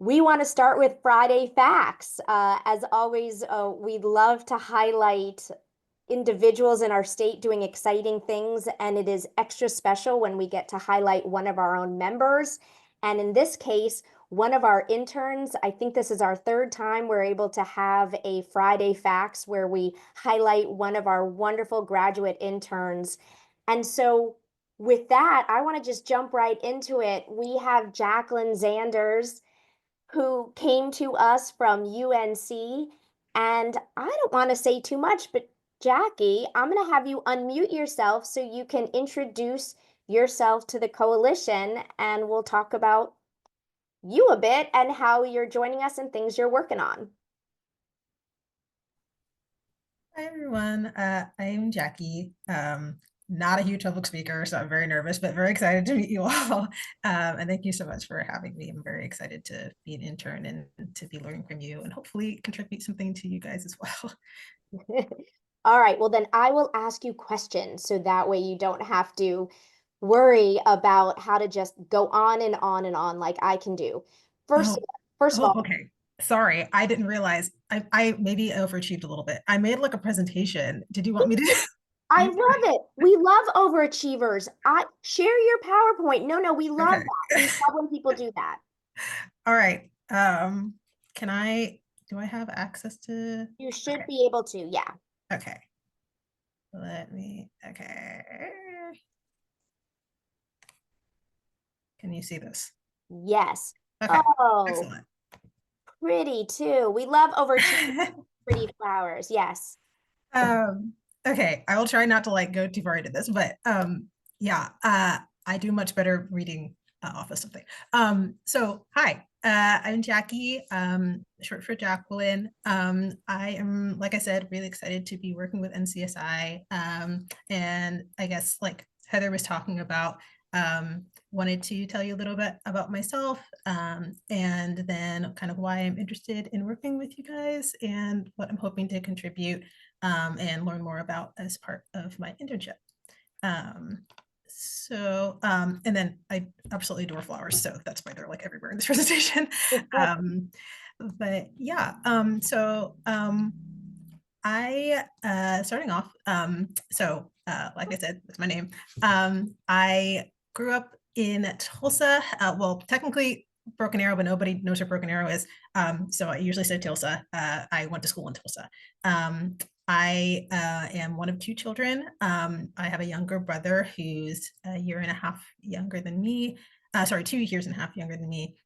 We want to start with Friday Facts. As always, we love to highlight individuals in our state doing exciting things, and it is extra special when we get to highlight one of our own members. And in this case, one of our interns, I think this is our third time we're able to have a Friday Facts where we highlight one of our wonderful graduate interns. And so, with that, I want to just jump right into it. We have Jacqueline Zanders who came to us from UNC. And I don't want to say too much, but Jacqui, I'm going to have you unmute yourself so you can introduce yourself to the coalition and we'll talk about you a bit and how you're joining us and things you're working on. Hi everyone, I'm Jacqui. Not a huge public speaker, so I'm very nervous, but very excited to meet you all. And thank you so much for having me. I'm very excited to be an intern and to be learning from you and hopefully contribute something to you guys as well. All right, well then I will ask you questions so that way you don't have to worry about how to just go on and on and on like I can do. First, Oh, first of oh, all, okay. Sorry, I didn't realize I maybe overachieved a little bit. I made like a presentation. Did you want me to? I love it. We love overachievers. I share your PowerPoint. No, we love Okay. that. We love when people do that. All right. Can do I have access to? You should Okay. be able to. Yeah. Okay. Okay. Can you see this? Yes. Okay, Oh, excellent. pretty too. We love overachievers. Pretty flowers. Yes. um, okay, I will try not to like go too far into this, but yeah, I do much better reading off of something. So hi, I'm Jacqui, short for Jacqueline. I am, like I said, really excited to be working with NCSI. And I guess like Heather was talking about, wanted to tell you a little bit about myself, and then kind of why I'm interested in working with you guys and what I'm hoping to contribute, and learn more about as part of my internship. Um, and then I absolutely adore flowers, so that's why they're like everywhere in this presentation. um, but yeah, starting off, like I said, that's my name. I grew up in Tulsa. Well, technically Broken Arrow, but nobody knows where Broken Arrow is. So I usually say Tulsa. I went to school in Tulsa. I am one of two children. I have a younger brother who's a year and a half younger than me. Sorry, 2 years and a half younger than me.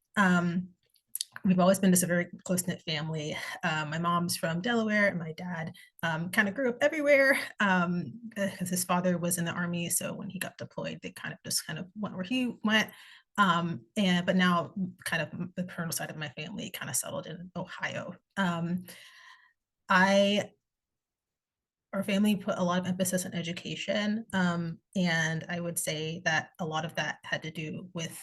We've always been just a very close-knit family. My mom's from Delaware and my dad kind of grew up everywhere, because his father was in the army. So when he got deployed, they kind of went where he went. But now kind of the paternal side of my family kind of settled in Ohio. I Our family put a lot of emphasis on education. And I would say that a lot of that had to do with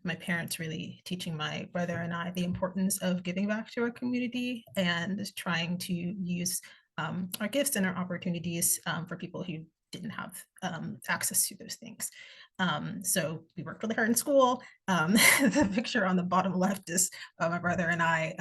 my parents really teaching my brother and I the importance of giving back to our community and trying to use our gifts and our opportunities for people who didn't have access to those things. So we worked really hard in school. The picture on the bottom left is my brother and I.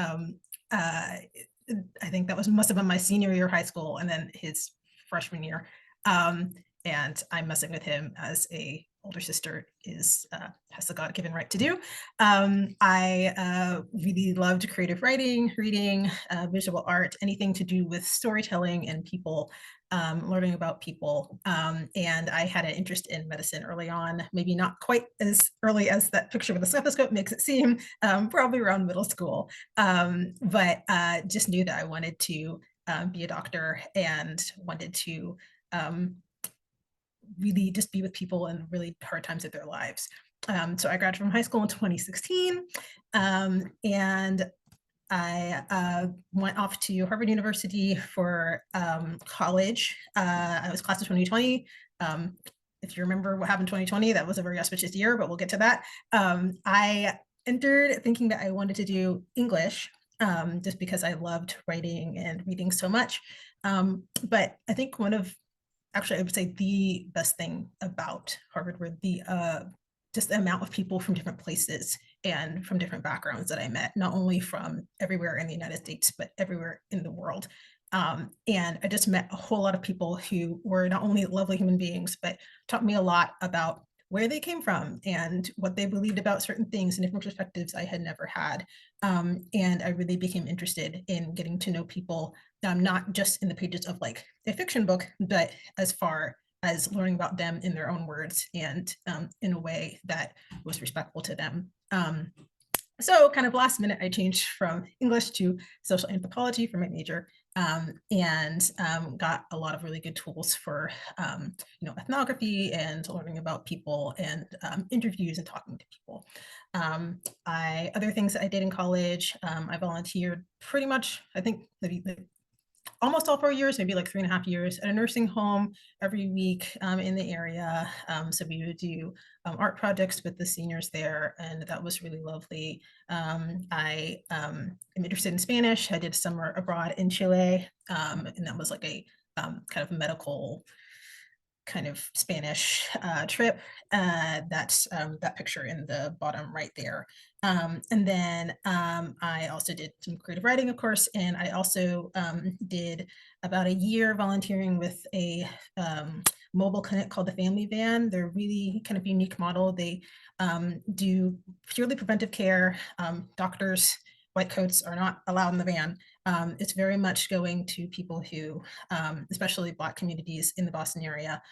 I think that must have been my senior year of high school and then his freshman year. And I'm messing with him as a older sister has the God-given right to do. I really loved creative writing, reading, visual art, anything to do with storytelling and people, learning about people. And I had an interest in medicine early on, maybe not quite as early as that picture with the stethoscope makes it seem, probably around middle school. But just knew that I wanted to be a doctor and wanted to really just be with people in really hard times of their lives. So I graduated from high school in 2016, and I went off to Harvard University for college. I was class of 2020. If you remember what happened in 2020, that was a very auspicious year, but we'll get to that. I entered thinking that I wanted to do English, just because I loved writing and reading so much. But I think actually, I would say the best thing about Harvard were just the amount of people from different places and from different backgrounds that I met, not only from everywhere in the United States, but everywhere in the world. And I just met a whole lot of people who were not only lovely human beings, but taught me a lot about where they came from and what they believed about certain things and different perspectives I had never had. And I really became interested in getting to know people, not just in the pages of like a fiction book, but as far as learning about them in their own words and in a way that was respectful to them. So kind of last minute, I changed from English to social anthropology for my major, and got a lot of really good tools for ethnography and learning about people and interviews and talking to people. I other things that I did in college, I volunteered pretty much, I think maybe almost all 4 years, maybe like 3.5 years at a nursing home every week in the area. So we would do art projects with the seniors there, and that was really lovely. I am interested in Spanish. I did summer abroad in Chile, and that was like a kind of medical kind of Spanish trip. That's that picture in the bottom right there. And then I also did some creative writing, of course, and I also did about a year volunteering with a mobile clinic called the Family Van. They're really kind of unique model. They do purely preventive care. Doctors, white coats are not allowed in the van. It's very much going to people who, especially Black communities in the Boston area,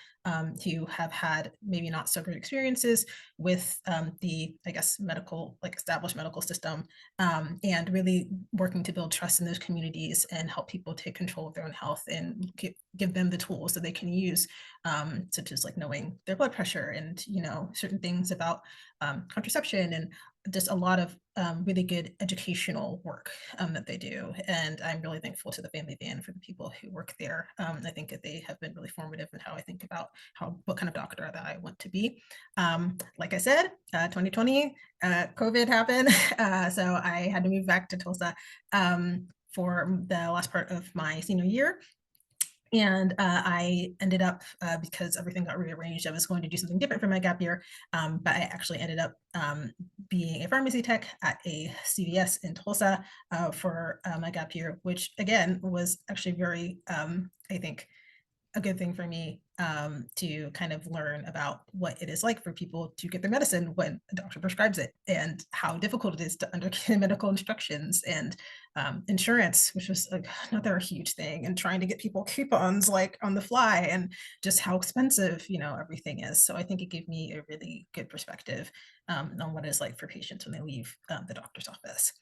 who have had maybe not so great experiences with the, I guess, medical, like established medical system, and really working to build trust in those communities and help people take control of their own health and give them the tools that they can use, such as like knowing their blood pressure and, certain things about contraception and just a lot of really good educational work that they do. And I'm really thankful to the Family Van for the people who work there. I think that they have been really formative in how I think about what kind of doctor that I want to be. Like I said, 2020, COVID happened. So I had to move back to Tulsa for the last part of my senior year. And I ended up, because everything got rearranged, I was going to do something different for my gap year, but I actually ended up being a pharmacy tech at a CVS in Tulsa for my gap year, which again was actually very, I think, a good thing for me to kind of learn about what it is like for people to get their medicine when a doctor prescribes it and how difficult it is to understand medical instructions and insurance, which was like another huge thing, and trying to get people coupons like on the fly and just how expensive, everything is. So I think it gave me a really good perspective on what it's like for patients when they leave the doctor's office.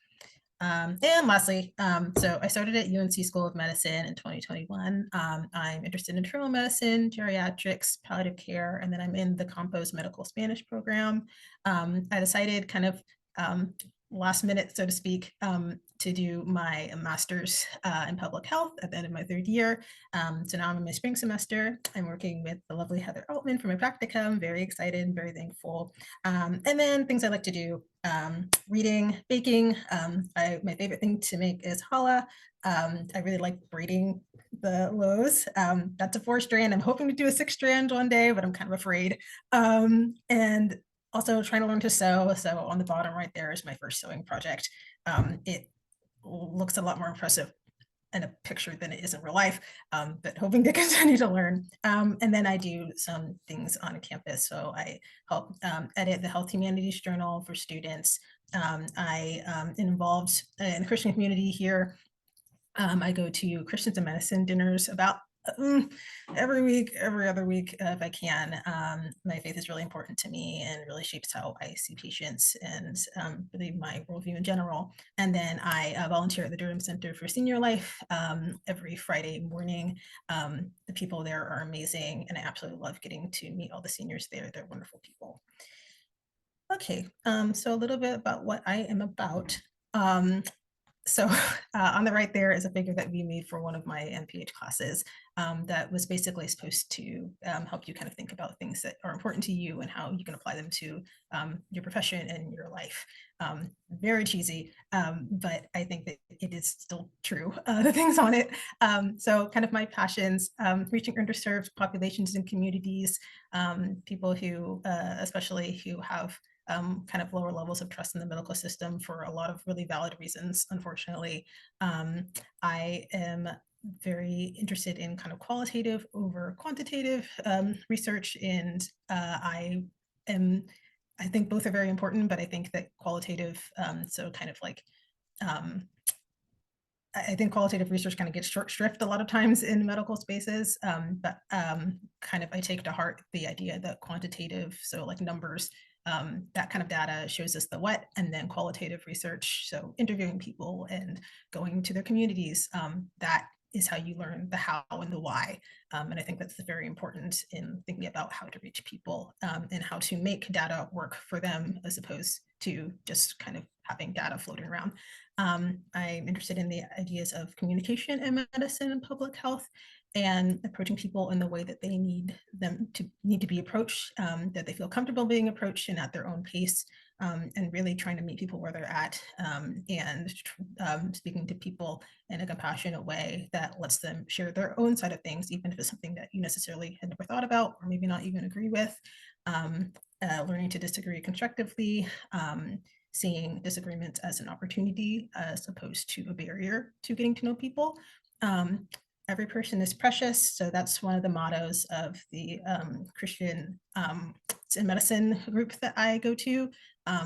And lastly, so I started at UNC School of Medicine in 2021. I'm interested in internal medicine, geriatrics, palliative care, and then I'm in the Compost Medical Spanish program. I decided kind of last minute, so to speak, to do my master's in public health at the end of my third year. So now I'm in my spring semester. I'm working with the lovely Heather Altman for my practicum. Very excited, very thankful. And then things I like to do, reading, baking. My favorite thing to make is challah. I really like braiding the loaves. That's a 4 strand. I'm hoping to do a 6 strand one day, but I'm kind of afraid. And also trying to learn to sew. So on the bottom right there is my first sewing project. It looks a lot more impressive in a picture than it is in real life, but hoping to continue to learn. And then I do some things on campus. So I help edit the Health Humanities Journal for students. I am involved in the Christian community here. I go to Christians in Medicine dinners about every week, every other week, if I can. My faith is really important to me and really shapes how I see patients and really my worldview in general. And then I volunteer at the Durham Center for Senior Life every Friday morning. The people there are amazing, and I absolutely love getting to meet all the seniors there. They're wonderful people. Okay, so a little bit about what I am about. So on the right there is a figure that we made for one of my MPH classes that was basically supposed to help you kind of think about things that are important to you and how you can apply them to your profession and your life. Very cheesy, but I think that it is still true, the things on it. So kind of my passions, reaching underserved populations and communities, people who, especially who have kind of lower levels of trust in the medical system for a lot of really valid reasons, unfortunately. I am very interested in kind of qualitative over quantitative research, and am I think both are very important, but I think that qualitative, so kind of like um, I think qualitative research kind of gets short shrift a lot of times in medical spaces, but kind of I take to heart the idea that quantitative, so like numbers, that kind of data shows us the what, and then qualitative research, so interviewing people and going to their communities, that is how you learn the how and the why. And I think that's very important in thinking about how to reach people, and how to make data work for them as opposed to just kind of having data floating around. I'm interested in the ideas of communication in medicine and public health, and approaching people in the way that they need to be approached, that they feel comfortable being approached and at their own pace, and really trying to meet people where they're at, and speaking to people in a compassionate way that lets them share their own side of things, even if it's something that you necessarily had never thought about or maybe not even agree with. Um, Learning to disagree constructively, seeing disagreements as an opportunity as opposed to a barrier to getting to know people. Um, every person is precious. So that's one of the mottos of the Christian in medicine group that I go to.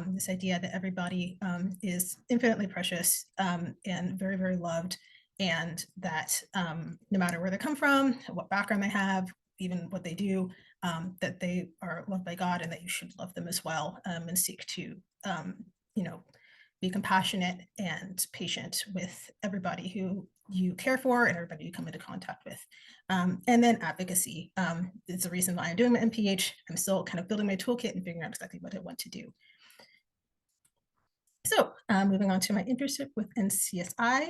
This idea that everybody is infinitely precious, and very, very loved, and that no matter where they come from, what background they have, even what they do, that they are loved by God and that you should love them as well, and seek to you know, be compassionate and patient with everybody who you care for and everybody you come into contact with. And then advocacy is the reason why I'm doing my MPH. I'm still kind of building my toolkit and figuring out exactly what I want to do. So moving on to my internship with NCSI.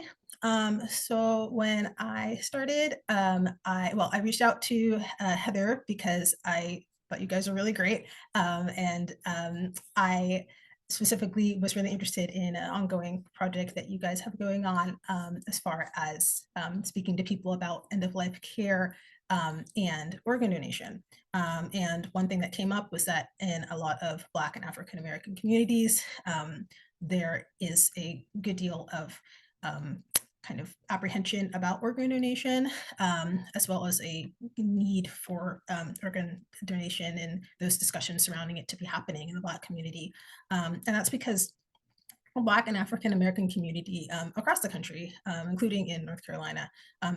So when I started, I reached out to Heather because I thought you guys were really great. And I specifically was really interested in an ongoing project that you guys have going on, as far as speaking to people about end-of-life care, and organ donation. And one thing that came up was that in a lot of Black and African American communities, there is a good deal of kind of apprehension about organ donation, as well as a need for organ donation and those discussions surrounding it to be happening in the Black community. And that's because Black and African American community across the country, including in North Carolina,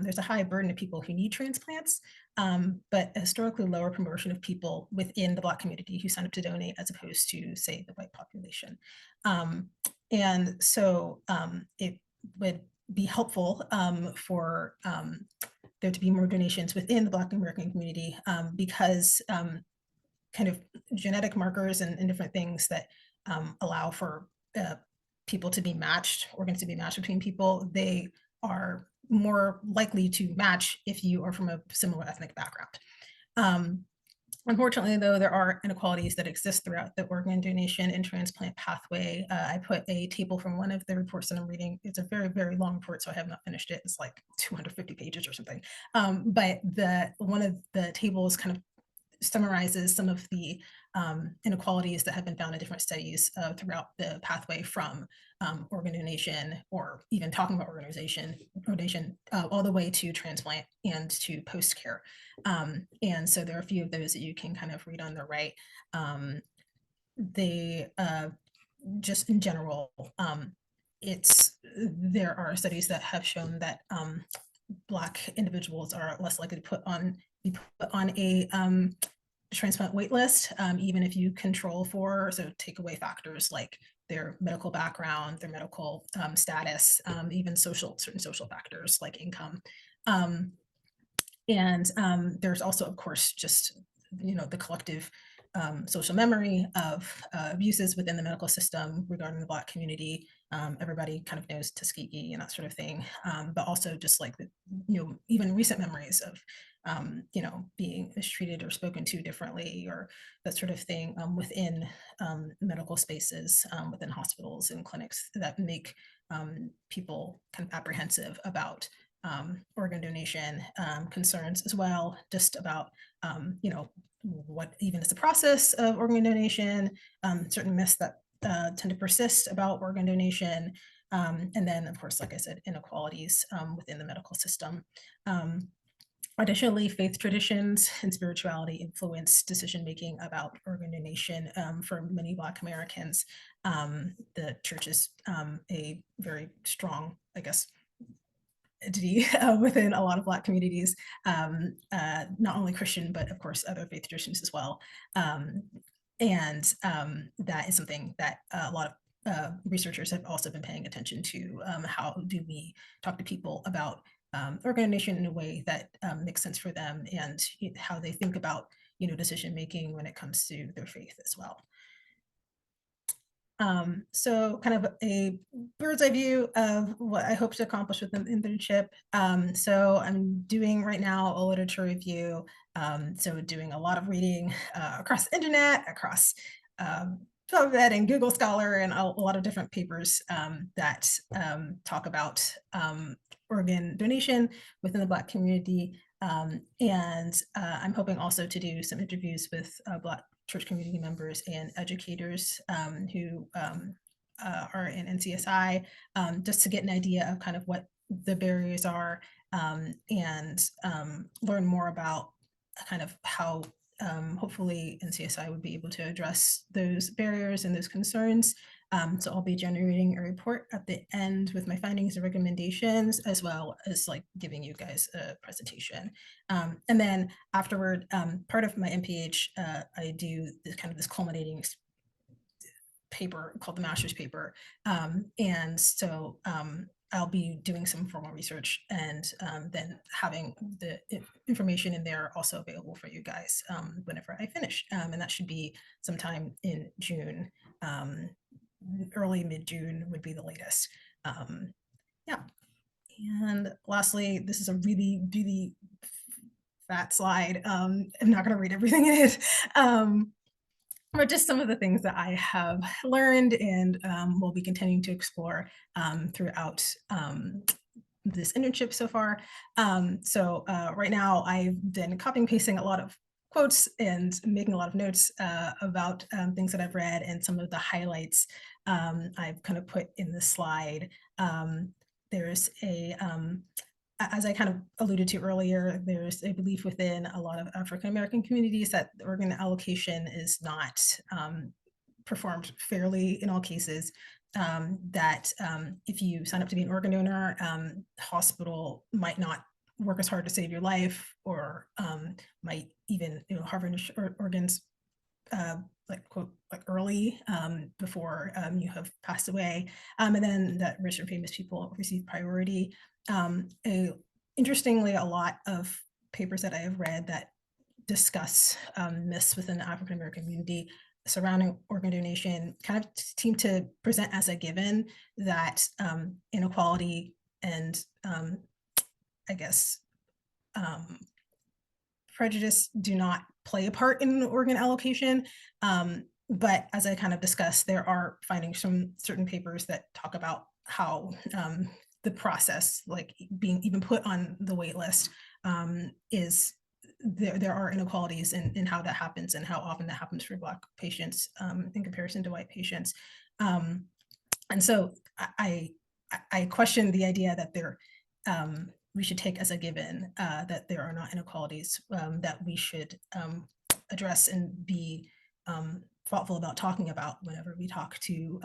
there's a high burden of people who need transplants, but a historically lower proportion of people within the Black community who sign up to donate as opposed to, say, the white population. And so it would be helpful for there to be more donations within the Black American community, because kind of genetic markers and different things that allow for people to be matched, organs to be matched between people, they are more likely to match if you are from a similar ethnic background. Unfortunately, though, there are inequalities that exist throughout the organ donation and transplant pathway. I put a table from one of the reports that I'm reading. It's a very, very long report, so I have not finished it. It's like 250 pages or something. But one of the tables kind of summarizes some of the inequalities that have been found in different studies throughout the pathway from organ donation, or even talking about donation, all the way to transplant and to post care. And so there are a few of those that you can kind of read on the right. They just in general, there are studies that have shown that Black individuals are less likely to be put on a transplant wait list, even if you control for, so take away factors like their medical background, their medical status, even certain social factors like income. And there's also, of course, just the collective social memory of abuses within the medical system regarding the Black community. Everybody kind of knows Tuskegee and that sort of thing, but also just like even recent memories of being mistreated or spoken to differently, or that sort of thing within medical spaces, within hospitals and clinics, that make people kind of apprehensive about organ donation, concerns as well, just about what even is the process of organ donation, certain myths that tend to persist about organ donation, and then, of course, like I said, inequalities within the medical system. Um, Additionally, faith traditions and spirituality influence decision making about organ donation for many Black Americans. The church is a very strong, I guess, entity within a lot of Black communities, not only Christian, but of course other faith traditions as well. Um, and that is something that a lot of researchers have also been paying attention to. How do we talk to people about organ donation in a way that makes sense for them, and how they think about decision making when it comes to their faith as well. So kind of a bird's eye view of what I hope to accomplish with an internship. So I'm doing right now a literature review. So doing a lot of reading across the internet, across PubMed and Google Scholar, and a lot of different papers that talk about organ donation within the Black community. And I'm hoping also to do some interviews with Black church community members and educators who are in NCSI, just to get an idea of kind of what the barriers are, and learn more about kind of how hopefully NCSI would be able to address those barriers and those concerns. So I'll be generating a report at the end with my findings and recommendations, as well as like giving you guys a presentation. And then afterward, part of my MPH, I do this kind of this culminating paper called the master's paper. And so I'll be doing some formal research, and then having the information in there also available for you guys whenever I finish. And that should be sometime in June. Early mid-June would be the latest. Yeah. And lastly, this is a really, really fat slide. I'm not going to read everything in it. But just some of the things that I have learned and will be continuing to explore throughout this internship so far. So right now I've been copying pasting a lot of quotes and making a lot of notes about things that I've read, and some of the highlights I've kind of put in the slide. There's a as I kind of alluded to earlier, there's a belief within a lot of African American communities that the organ allocation is not performed fairly in all cases. That if you sign up to be an organ donor, hospital might not work as hard to save your life, or might even harvest organs like quote like early before you have passed away, and then that rich and famous people receive priority. Interestingly, a lot of papers that I have read that discuss myths within the African American community surrounding organ donation kind of seem to present as a given that inequality and I guess prejudice do not play a part in organ allocation. But as I kind of discussed, there are findings from certain papers that talk about how the process, like being even put on the wait list, is there are inequalities in how that happens and how often that happens for Black patients in comparison to white patients. And so I question the idea that we should take as a given that there are not inequalities that we should address and be thoughtful about talking about whenever we talk to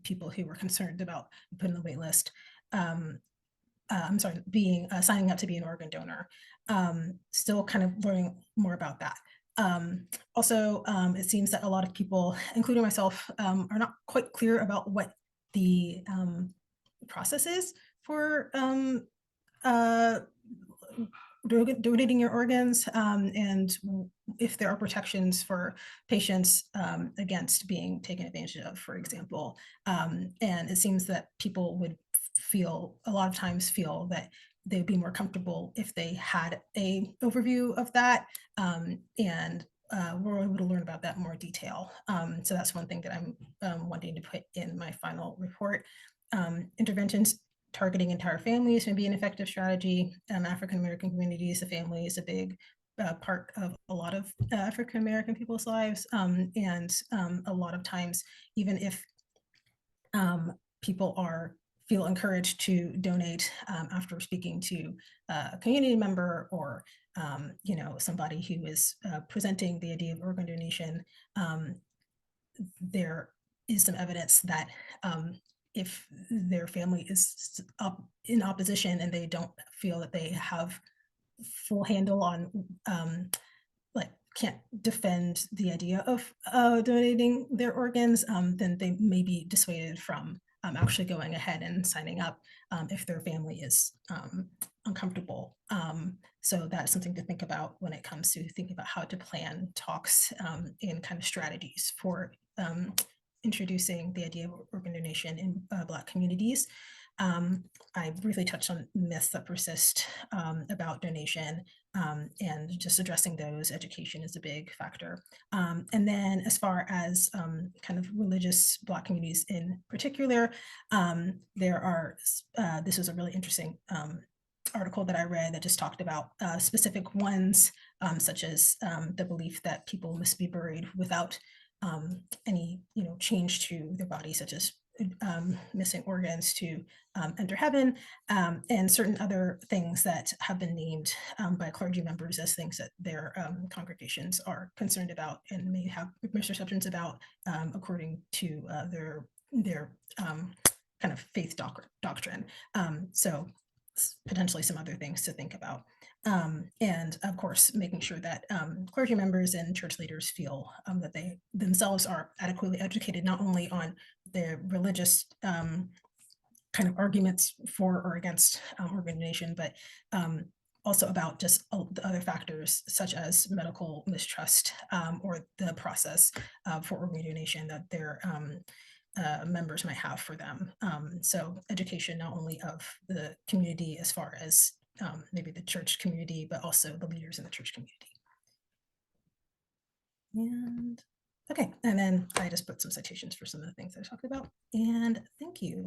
people who are concerned about putting on the wait list. I'm sorry, signing up to be an organ donor. Still kind of learning more about that. Also, it seems that a lot of people, including myself, are not quite clear about what the process is for donating your organs, and if there are protections for patients against being taken advantage of, for example. And it seems that people would a lot of times feel that they'd be more comfortable if they had a overview of that, and we're able to learn about that in more detail. So that's one thing that I'm wanting to put in my final report. Interventions targeting entire families may be an effective strategy. African American communities, the family is a big part of a lot of African American people's lives, and a lot of times, even if people are feel encouraged to donate after speaking to a community member or somebody who is presenting the idea of organ donation. um, there is some evidence that if their family is up in opposition and they don't feel that they have full handle on like can't defend the idea of donating their organs, then they may be dissuaded from actually going ahead and signing up if their family is uncomfortable. So that's something to think about when it comes to thinking about how to plan talks and kind of strategies for introducing the idea of organ donation in Black communities. I briefly touched on myths that persist about donation, and just addressing those. Education is a big factor. And then as far as kind of religious Black communities in particular, there are, this was a really interesting article that I read that just talked about specific ones, such as the belief that people must be buried without any, change to their body, such as missing organs to enter heaven, and certain other things that have been named by clergy members as things that their congregations are concerned about and may have misperceptions about, according to their kind of faith doctrine. So potentially some other things to think about. And of course, making sure that clergy members and church leaders feel that they themselves are adequately educated, not only on the religious kind of arguments for or against organ donation, but also about just the other factors such as medical mistrust, or the process for organ donation that their members might have for them. So education not only of the community as far as maybe the church community, but also the leaders in the church community. And okay, and then I just put some citations for some of the things I talked about. And thank you.